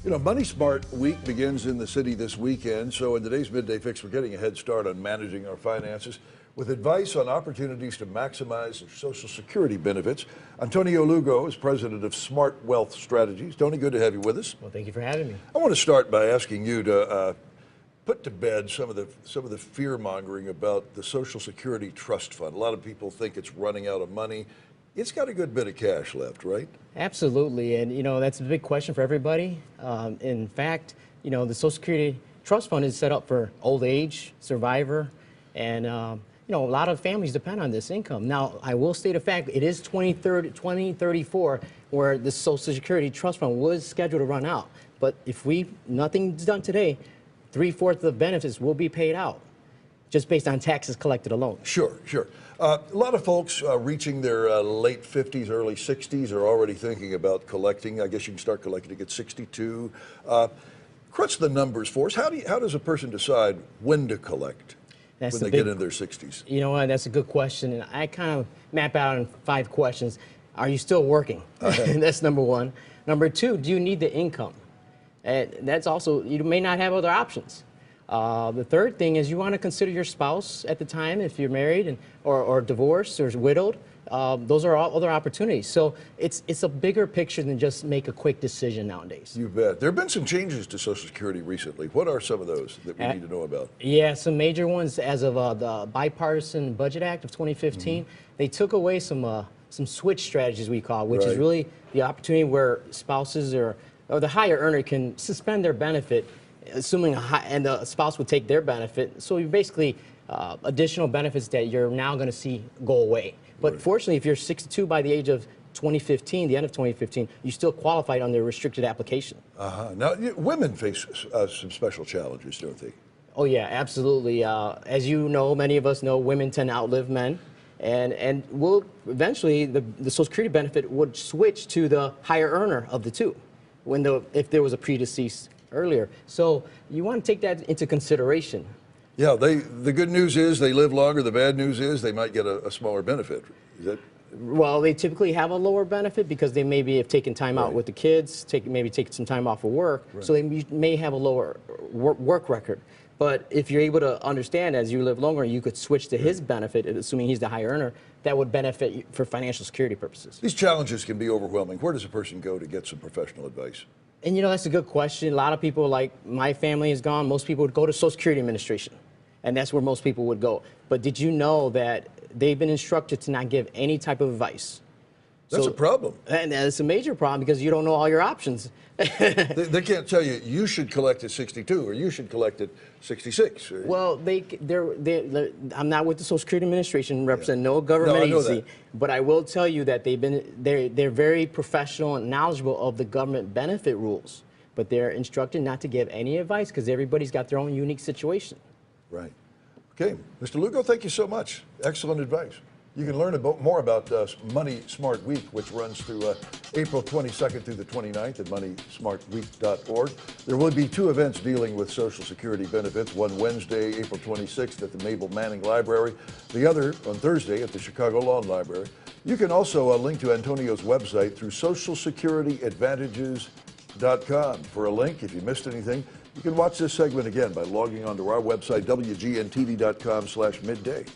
You know, Money Smart Week begins in the city this weekend, so in today's Midday Fix, we're getting a head start on managing our finances with advice on opportunities to maximize Social Security benefits. Antonio Lugo is president of Smart Wealth Strategies. Tony, good to have you with us. Well, thank you for having me. I want to start by asking you to put to bed some of the fear mongering about the Social Security Trust Fund. A lot of people think it's running out of money. It's got a good bit of cash left, right? Absolutely, and that's a big question for everybody. In fact, the Social Security Trust Fund is set up for old age, survivor, and a lot of families depend on this income. Now, I will state a fact: it is 2034 where the Social Security Trust Fund was scheduled to run out. But if nothing's done today, 3/4 of the benefits will be paid out, just based on taxes collected alone. Sure. A lot of folks reaching their late 50s, early 60s are already thinking about collecting. I guess you can start collecting at 62. Crunch the numbers for us. How does a person decide when to collect when they get into their 60s? You know what? That's a good question. And I kind of map out in 5 questions. Are you still working? That's number 1. Number 2, do you need the income? And that's also, you may not have other options. The third thing is you want to consider your spouse at the time if you're married or divorced or widowed. Those are all other opportunities. So it's a bigger picture than just make a quick decision nowadays. You bet. There have been some changes to Social Security recently. What are some of those that we need to know about? Yeah, some major ones as of the Bipartisan Budget Act of 2015. They took away some switch strategies, we call, which is really the opportunity where spouses or the higher earner can suspend their benefit, assuming and the spouse would take their benefit. So you basically additional benefits that you're now going to see go away. But fortunately, if you're 62 by the age of 2015, the end of 2015, you still qualified on the restricted application. Now, women face some special challenges, don't they? Oh yeah, absolutely. As you know, many of us know, women tend to outlive men. And will eventually the Social Security benefit would switch to the higher earner of the two, if there was a predeceased earlier. So you want to take that into consideration. Yeah, the good news is they live longer. The bad news is they might get a smaller benefit. Is that? Well, they typically have a lower benefit because they maybe have taken time out with the kids, maybe taken some time off of work, so they may have a lower work record. But if you're able to understand as you live longer, you could switch to his benefit, assuming he's the higher earner, that would benefit you for financial security purposes. These challenges can be overwhelming. Where does a person go to get some professional advice? And that's a good question. A lot of people, like my family is gone, most people would go to Social Security Administration. And that's where most people would go. But did you know that they've been instructed to not give any type of advice? That's a problem. And it's a major problem because you don't know all your options. They can't tell you, you should collect at 62 or you should collect at 66. Well, I'm not with the Social Security Administration, represent no government agency, but I will tell you that they're very professional and knowledgeable of the government benefit rules, but they're instructed not to give any advice because everybody's got their own unique situation. Right. Okay, Mr. Lugo, thank you so much. Excellent advice. You can learn more about Money Smart Week, which runs through April 22nd through the 29th at moneysmartweek.org. There will be 2 events dealing with Social Security benefits, one Wednesday, April 26th at the Mabel Manning Library, the other on Thursday at the Chicago Lawn Library. You can also link to Antonio's website through socialsecurityadvantages.com. For a link, if you missed anything, you can watch this segment again by logging onto our website, WGNTV.com/midday.